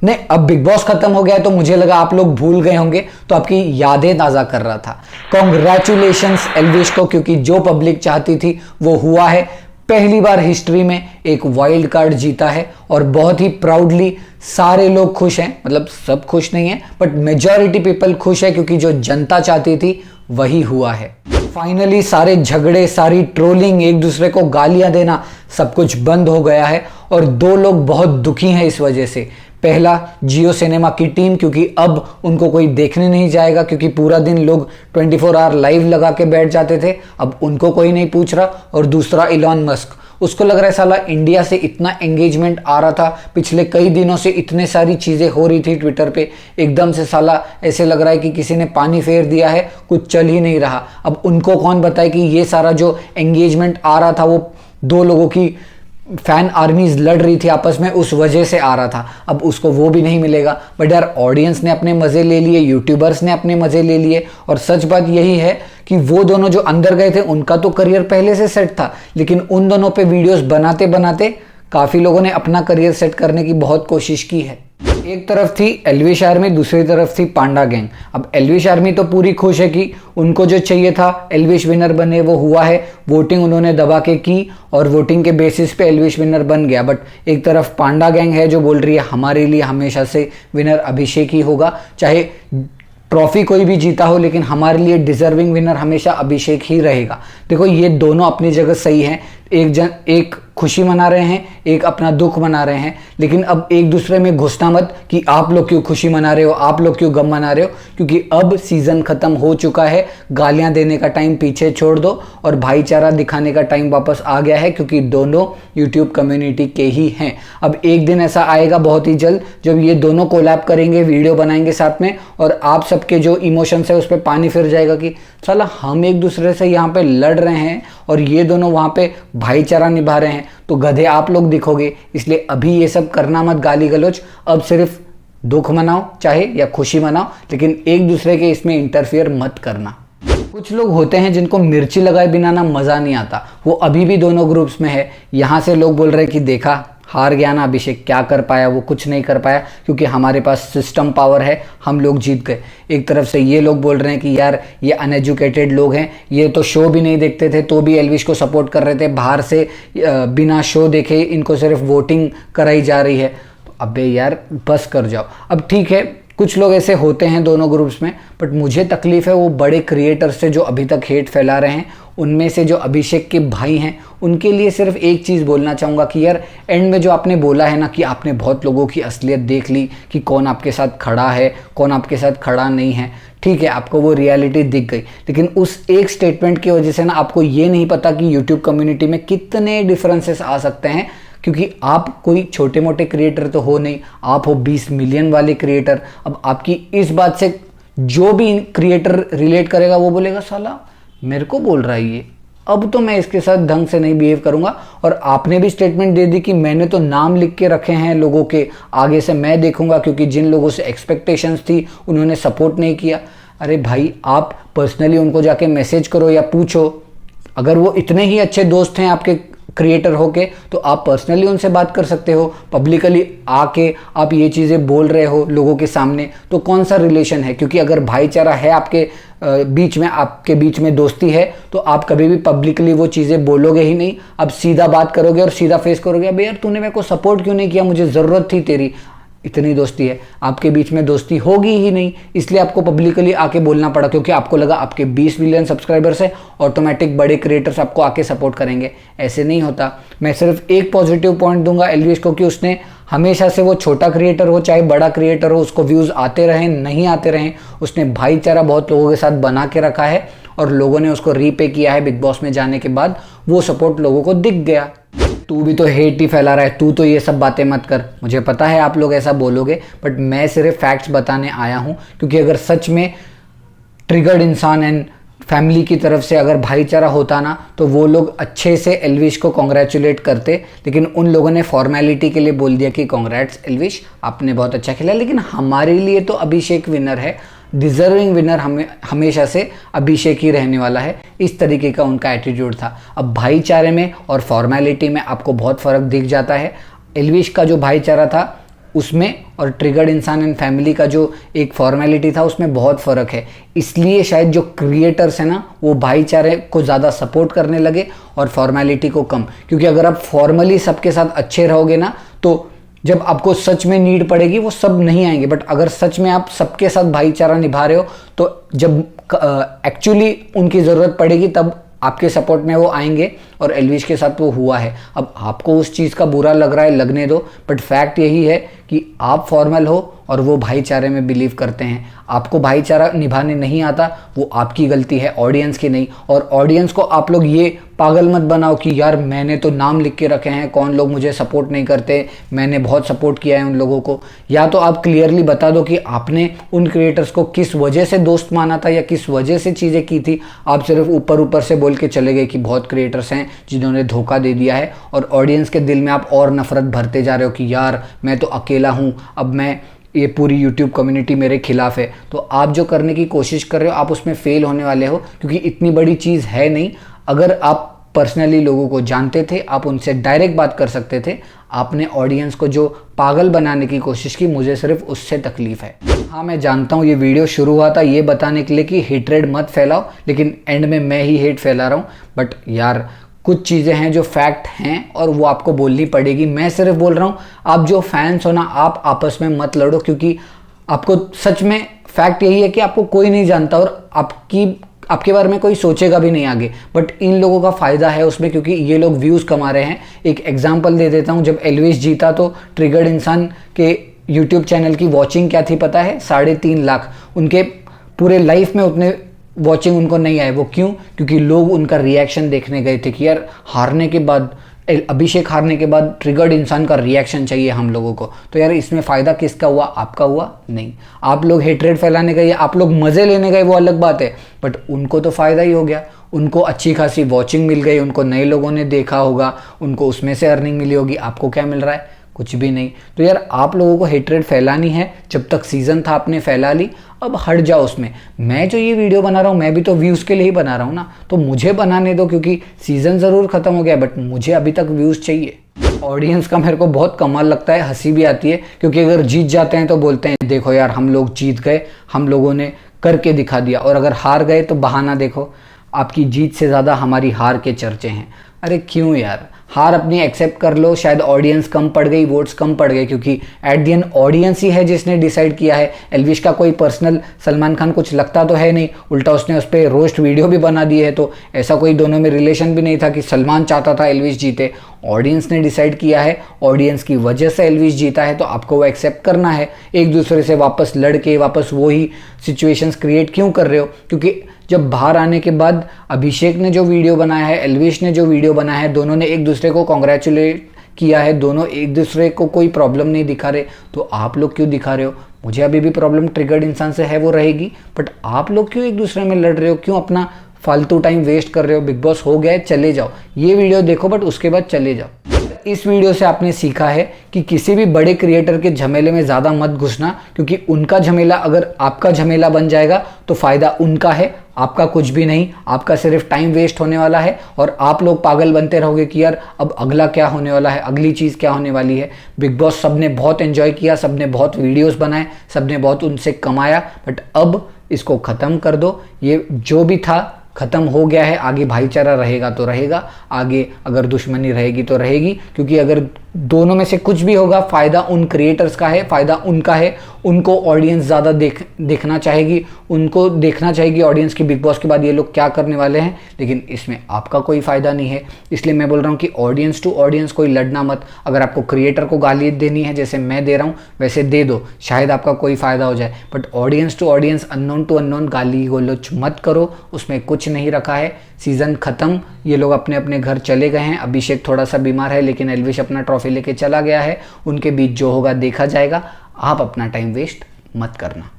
नहीं, अब big boss खत्म हो गया तो मुझे लगा आप लोग भूल गए होंगे, तो आपकी यादें ताज़ा कर रहा था। कॉन्ग्रेचुलेशंस एल्विश को, क्योंकि जो पब्लिक चाहती थी वो हुआ है। पहली बार हिस्ट्री में एक वाइल्ड कार्ड जीता है और बहुत ही प्राउडली सारे लोग खुश हैं। मतलब सब खुश नहीं है, बट मेजॉरिटी पीपल खुश है, क्योंकि जो जनता चाहती थी वही हुआ है। फाइनली सारे झगड़े, सारी ट्रोलिंग, एक दूसरे को गालियां देना, सब कुछ बंद हो गया है और दो लोग बहुत दुखी हैं इस वजह से। पहला, जियो सिनेमा की टीम, क्योंकि अब उनको कोई देखने नहीं जाएगा, क्योंकि पूरा दिन लोग 24 आवर लाइव लगा के बैठ जाते थे, अब उनको कोई नहीं पूछ रहा। और दूसरा, इलॉन मस्क, उसको लग रहा है साला इंडिया से इतना एंगेजमेंट आ रहा था, पिछले कई दिनों से इतने सारी चीज़ें हो रही थी ट्विटर पे, एकदम से साला ऐसे लग रहा है कि किसी ने पानी फेर दिया है, कुछ चल ही नहीं रहा। अब उनको कौन बताए कि ये सारा जो एंगेजमेंट आ रहा था वो दो लोगों की फैन आर्मीज लड़ रही थी आपस में, उस वजह से आ रहा था। अब उसको वो भी नहीं मिलेगा। बट यार, ऑडियंस ने अपने मज़े ले लिए, यूट्यूबर्स ने अपने मज़े ले लिए। और सच बात यही है कि वो दोनों जो अंदर गए थे उनका तो करियर पहले से सेट था, लेकिन उन दोनों पे वीडियोस बनाते बनाते काफ़ी लोगों ने अपना करियर सेट करने की बहुत कोशिश की है। एक तरफ थी एल्विश आर्मी, दूसरी तरफ थी पांडा गैंग। अब एल्विश आर्मी तो पूरी खुश है कि उनको जो चाहिए था एल्विश विनर बने, वो हुआ है। वोटिंग उन्होंने दबा के की और वोटिंग के बेसिस पे एल्विश विनर बन गया। बट एक तरफ पांडा गैंग है जो बोल रही है हमारे लिए हमेशा से विनर अभिषेक ही होगा, चाहे ट्रॉफी कोई भी जीता हो, लेकिन हमारे लिए डिजर्विंग विनर हमेशा अभिषेक ही रहेगा। देखो, ये दोनों अपनी जगह सही हैं। एक खुशी मना रहे हैं, एक अपना दुख मना रहे हैं, लेकिन अब एक दूसरे में घुसना मत कि आप लोग क्यों खुशी मना रहे हो, आप लोग क्यों गम मना रहे हो, क्योंकि अब सीजन खत्म हो चुका है। गालियां देने का टाइम पीछे छोड़ दो और भाईचारा दिखाने का टाइम वापस आ गया है, क्योंकि दोनों यूट्यूब कम्युनिटी के ही हैं। अब एक दिन ऐसा आएगा बहुत ही जल्द जब ये दोनों कोलैब करेंगे, वीडियो बनाएंगे साथ में, और आप सबके जो इमोशंस है उस पर पानी फिर जाएगा कि साला हम एक दूसरे से यहाँ पे लड़ रहे हैं और ये दोनों वहाँ पे भाईचारा निभा रहे हैं, तो गधे आप लोग दिखोगे। इसलिए अभी ये सब करना मत, गाली गलौज। अब सिर्फ दुख मनाओ चाहे या खुशी मनाओ, लेकिन एक दूसरे के इसमें इंटरफियर मत करना। कुछ लोग होते हैं जिनको मिर्ची लगाए बिना ना मज़ा नहीं आता, वो अभी भी दोनों ग्रुप्स में है। यहाँ से लोग बोल रहे हैं कि देखा, हार गया ना अभिषेक, क्या कर पाया वो, कुछ नहीं कर पाया, क्योंकि हमारे पास सिस्टम पावर है, हम लोग जीत गए। एक तरफ से ये लोग बोल रहे हैं कि यार ये अनएजुकेटेड लोग हैं, ये तो शो भी नहीं देखते थे तो भी एल्विश को सपोर्ट कर रहे थे, बाहर से बिना शो देखे इनको सिर्फ वोटिंग कराई जा रही है। तो अबे यार बस कर जाओ। अब ठीक है, कुछ लोग ऐसे होते हैं दोनों ग्रुप्स में, बट मुझे तकलीफ है वो बड़े क्रिएटर्स से जो अभी तक हेट फैला रहे हैं। उनमें से जो अभिषेक के भाई हैं उनके लिए सिर्फ एक चीज़ बोलना चाहूँगा कि यार, एंड में जो आपने बोला है ना कि आपने बहुत लोगों की असलियत देख ली कि कौन आपके साथ खड़ा है, कौन आपके साथ खड़ा नहीं है, ठीक है, आपको वो रियलिटी दिख गई, लेकिन उस एक स्टेटमेंट की वजह से ना आपको ये नहीं पता कि यूट्यूब कम्युनिटी में कितने डिफरेंसेस आ सकते हैं। क्योंकि आप कोई छोटे मोटे क्रिएटर तो हो नहीं, आप हो 20 मिलियन वाले क्रिएटर। अब आपकी इस बात से जो भी क्रिएटर रिलेट करेगा वो बोलेगा साला मेरे को बोल रहा है ये, अब तो मैं इसके साथ ढंग से नहीं बिहेव करूंगा। और आपने भी स्टेटमेंट दे दी कि मैंने तो नाम लिख के रखे हैं लोगों के, आगे से मैं देखूंगा, क्योंकि जिन लोगों से एक्सपेक्टेशंस थी उन्होंने सपोर्ट नहीं किया। अरे भाई, आप पर्सनली उनको जाके मैसेज करो या पूछो। अगर वो इतने ही अच्छे दोस्त हैं आपके क्रिएटर होके, तो आप पर्सनली उनसे बात कर सकते हो। पब्लिकली आके आप ये चीज़ें बोल रहे हो लोगों के सामने, तो कौन सा रिलेशन है? क्योंकि अगर भाईचारा है आपके बीच में, आपके बीच में दोस्ती है, तो आप कभी भी पब्लिकली वो चीज़ें बोलोगे ही नहीं। अब सीधा बात करोगे और सीधा फेस करोगे, अबे यार तूने मेरे को सपोर्ट क्यों नहीं किया, मुझे ज़रूरत थी तेरी, इतनी दोस्ती है। आपके बीच में दोस्ती होगी ही नहीं, इसलिए आपको पब्लिकली आके बोलना पड़ा, क्योंकि आपको लगा आपके 20 मिलियन सब्सक्राइबर्स है, ऑटोमेटिक बड़े क्रिएटर्स आपको आके सपोर्ट करेंगे। ऐसे नहीं होता। मैं सिर्फ एक पॉजिटिव पॉइंट दूंगा एल्विश को कि उसने हमेशा से, वो छोटा क्रिएटर हो चाहे बड़ा क्रिएटर हो, उसको व्यूज़ आते रहें नहीं आते रहें, उसने भाईचारा बहुत लोगों के साथ बना के रखा है और लोगों ने उसको रीपे किया है बिग बॉस में जाने के बाद। वो सपोर्ट लोगों को दिख गया। तू भी तो हेट ही फैला रहा है, तू तो ये सब बातें मत कर। मुझे पता है आप लोग ऐसा बोलोगे, बट मैं सिर्फ फैक्ट्स बताने आया हूँ, क्योंकि अगर सच में ट्रिगर्ड इंसान एंड फैमिली की तरफ से अगर भाईचारा होता ना, तो वो लोग अच्छे से एल्विश को कॉन्ग्रेचुलेट करते। लेकिन उन लोगों ने फॉर्मेलिटी के लिए बोल दिया कि कॉन्ग्रेट्स एल्विश, आपने बहुत अच्छा खेला, लेकिन हमारे लिए तो अभिषेक विनर है, डिजर्विंग विनर हमेशा से अभिषेक ही रहने वाला है। इस तरीके का उनका एटीट्यूड था। अब भाईचारे में और फॉर्मेलिटी में आपको बहुत फ़र्क दिख जाता है। एल्विश का जो भाईचारा था उसमें और ट्रिगर्ड इंसान एंड फैमिली का जो एक फॉर्मेलिटी था उसमें बहुत फ़र्क है। इसलिए शायद जो क्रिएटर्स हैं ना वो भाईचारे को ज़्यादा सपोर्ट करने लगे और फॉर्मेलिटी को कम, क्योंकि अगर आप फॉर्मली सबके साथ अच्छे रहोगे ना तो जब आपको सच में नीड पड़ेगी वो सब नहीं आएंगे। बट अगर सच में आप सबके साथ भाईचारा निभा रहे हो तो जब एक्चुअली उनकी ज़रूरत पड़ेगी तब आपके सपोर्ट में वो आएंगे, और एल्विश के साथ वो हुआ है। अब आपको उस चीज़ का बुरा लग रहा है, लगने दो, बट फैक्ट यही है कि आप फॉर्मल हो और वो भाईचारे में बिलीव करते हैं। आपको भाईचारा निभाने नहीं आता, वो आपकी गलती है, ऑडियंस की नहीं। और ऑडियंस को आप लोग ये पागल मत बनाओ कि यार मैंने तो नाम लिख के रखे हैं, कौन लोग मुझे सपोर्ट नहीं करते, मैंने बहुत सपोर्ट किया है उन लोगों को। या तो आप क्लियरली बता दो कि आपने उन क्रिएटर्स को किस वजह से दोस्त माना था या किस वजह से चीज़ें की थी। आप सिर्फ ऊपर ऊपर से बोल के चले गए कि बहुत क्रिएटर्स हैं जिन्होंने धोखा दे दिया है, और ऑडियंस के दिल में आप और नफरत भरते जा रहे हो कि यार मैं तो अकेला हूँ, अब मैं ये पूरी YouTube कम्युनिटी मेरे खिलाफ है। तो आप जो करने की कोशिश कर रहे हो आप उसमें फेल होने वाले हो, क्योंकि इतनी बड़ी चीज़ है नहीं। अगर आप पर्सनली लोगों को जानते थे, आप उनसे डायरेक्ट बात कर सकते थे। आपने ऑडियंस को जो पागल बनाने की कोशिश की, मुझे सिर्फ उससे तकलीफ है। हाँ मैं जानता हूँ ये वीडियो शुरू हुआ था ये बताने के लिए कि हेट्रेड मत फैलाओ, लेकिन एंड में मैं ही हेट फैला रहा हूँ। बट यार कुछ चीज़ें हैं जो फैक्ट हैं और वो आपको बोलनी पड़ेगी। मैं सिर्फ बोल रहा हूँ आप जो फैंस हो ना, आप आपस में मत लड़ो, क्योंकि आपको सच में फैक्ट यही है कि आपको कोई नहीं जानता और आपके बारे में कोई सोचेगा भी नहीं आगे। बट इन लोगों का फ़ायदा है उसमें, क्योंकि ये लोग व्यूज़ कमा रहे हैं। एक एग्जांपल दे देता हूँ, जब एल्विश जीता तो ट्रिगर्ड इंसान के यूट्यूब चैनल की वॉचिंग क्या थी पता है? 3.5 लाख। उनके पूरे लाइफ में उतने वॉचिंग उनको नहीं आए। वो क्यों? क्योंकि लोग उनका रिएक्शन देखने गए थे कि यार हारने के बाद, अभिषेक हारने के बाद ट्रिगर्ड इंसान का रिएक्शन चाहिए हम लोगों को। तो यार इसमें फ़ायदा किसका हुआ? आपका हुआ? नहीं। आप लोग हेट्रेड फैलाने गए, आप लोग मज़े लेने गए, वो अलग बात है, बट उनको तो फ़ायदा ही हो गया। उनको अच्छी खासी वॉचिंग मिल गई, उनको नए लोगों ने देखा होगा, उनको उसमें से अर्निंग मिली होगी। आपको क्या मिल रहा है? कुछ भी नहीं। तो यार आप लोगों को हेट्रेड फैलानी है, जब तक सीज़न था आपने फैला ली, अब हट जाओ उसमें। मैं जो ये वीडियो बना रहा हूँ मैं भी तो व्यूज़ के लिए ही बना रहा हूँ ना, तो मुझे बनाने दो, क्योंकि सीज़न ज़रूर ख़त्म हो गया बट मुझे अभी तक व्यूज़ चाहिए। ऑडियंस का मेरे को बहुत कमाल लगता है, हंसी भी आती है, क्योंकि अगर जीत जाते हैं तो बोलते हैं देखो यार हम लोग जीत गए, हम लोगों ने करके दिखा दिया, और अगर हार गए तो बहाना देखो, आपकी जीत से ज़्यादा हमारी हार के चर्चे हैं। अरे क्यों यार, हार अपनी एक्सेप्ट कर लो। शायद ऑडियंस कम पड़ गई, वोट्स कम पड़ गए, क्योंकि एट द एंड ऑडियंस ही है जिसने डिसाइड किया है। एल्विश का कोई पर्सनल सलमान खान कुछ लगता तो है नहीं, उल्टा उसने उस पर रोस्ट वीडियो भी बना दी है, तो ऐसा कोई दोनों में रिलेशन भी नहीं था कि सलमान चाहता था एल्विश जीते। ऑडियंस ने डिसाइड किया है, ऑडियंस की वजह से एल्विश जीता है, तो आपको वो एक्सेप्ट करना है। एक दूसरे से वापस लड़ के वापस वही सिचुएशंस क्रिएट क्यों कर रहे हो? क्योंकि जब बाहर आने के बाद अभिषेक ने जो वीडियो बनाया है, एल्विश ने जो वीडियो बनाया है, दोनों ने एक दूसरे को कॉन्ग्रेचुलेट किया है, दोनों एक दूसरे को कोई प्रॉब्लम नहीं दिखा रहे। तो आप लोग क्यों दिखा रहे हो? मुझे अभी भी प्रॉब्लम ट्रिगर्ड इंसान से है, वो रहेगी, बट आप लोग क्यों एक दूसरे में लड़ रहे हो? क्यों अपना फालतू टाइम वेस्ट कर रहे हो? बिग बॉस हो गया, चले जाओ। ये वीडियो देखो बट उसके बाद चले जाओ। इस वीडियो से आपने सीखा है कि किसी भी बड़े क्रिएटर के झमेले में ज़्यादा मत घुसना, क्योंकि उनका झमेला अगर आपका झमेला बन जाएगा तो फ़ायदा उनका है, आपका कुछ भी नहीं। आपका सिर्फ टाइम वेस्ट होने वाला है और आप लोग पागल बनते रहोगे कि यार अब अगला क्या होने वाला है, अगली चीज़ क्या होने वाली है। बिग बॉस सबने बहुत एंजॉय किया, सबने बहुत वीडियोस बनाए, सबने बहुत उनसे कमाया, बट अब इसको ख़त्म कर दो। ये जो भी था ख़त्म हो गया है। आगे भाईचारा रहेगा तो रहेगा, आगे अगर दुश्मनी रहेगी तो रहेगी, क्योंकि अगर दोनों में से कुछ भी होगा फ़ायदा उन क्रिएटर्स का है, फ़ायदा उनका है। उनको ऑडियंस ज़्यादा देखना चाहेगी, उनको देखना चाहेगी ऑडियंस की बिग बॉस के बाद ये लोग क्या करने वाले हैं, लेकिन इसमें आपका कोई फ़ायदा नहीं है। इसलिए मैं बोल रहा हूँ कि ऑडियंस टू ऑडियंस कोई लड़ना मत। अगर आपको क्रिएटर को गाली देनी है जैसे मैं दे रहा हूँ वैसे दे दो, शायद आपका कोई फ़ायदा हो जाए, but audience to audience, unknown to unknown गाली गलौज मत करो, उसमें कुछ नहीं रखा है। सीज़न ख़त्म, ये लोग अपने अपने घर चले गए हैं। अभिषेक थोड़ा सा बीमार है, लेकिन एल्विश अपना ट्रॉफी लेके चला गया है। उनके बीच जो होगा देखा जाएगा। आप अपना टाइम वेस्ट मत करना।